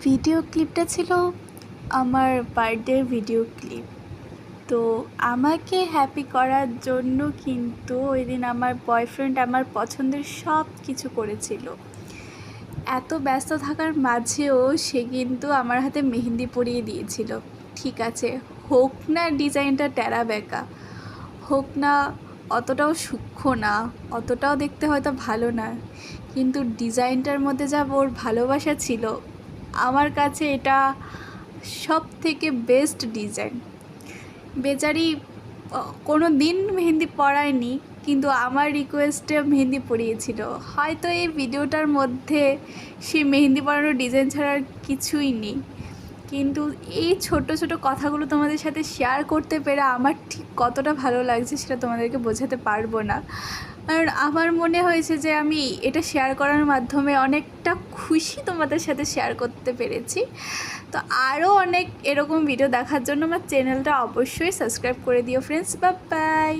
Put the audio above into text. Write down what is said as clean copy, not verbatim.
Video ক্লিপটা ছিল আমার বার্থডের ভিডিও ক্লিপ। তো আমাকে হ্যাপি করার জন্য কিন্তু ওই দিন আমার বয়ফ্রেন্ড আমার পছন্দের সব কিছু করেছিল। এত ব্যস্ত থাকার মাঝেও সে কিন্তু আমার হাতে মেহেন্দি পরিয়ে দিয়েছিল। ঠিক আছে, হোক না ডিজাইনটা টেরা বেঁকা, হোক না অতটাও সূক্ষ্ম না, অতটাও দেখতে হয়তো ভালো না, কিন্তু ডিজাইনটার মধ্যে যা ওর ভালোবাসা ছিল, আমার কাছে এটা সব থেকে বেস্ট ডিজাইন। বেচারি কোনো দিন মেহেন্দি পরায়নি, কিন্তু আমার রিকোয়েস্টে মেহেন্দি পরিয়েছিল। হয়তো এই ভিডিওটার মধ্যে সে মেহেন্দি পরানোর ডিজাইন ছাড়া আর কিছুই নেই, কিন্তু এই ছোট ছোট কথাগুলো তোমাদের সাথে শেয়ার করতে পেরে আমার ঠিক কতটা ভালো লাগছে সেটা তোমাদেরকে বোঝাতে পারবো না। কারণ আমার মনে হয়েছে যে আমি এটা শেয়ার করার মাধ্যমে অনেকটা খুশি তোমাদের সাথে শেয়ার করতে পেরেছি। তো আরও অনেক এরকম ভিডিও দেখার জন্য আমার চ্যানেলটা অবশ্যই সাবস্ক্রাইব করে দিও ফ্রেন্ডস। Bye bye.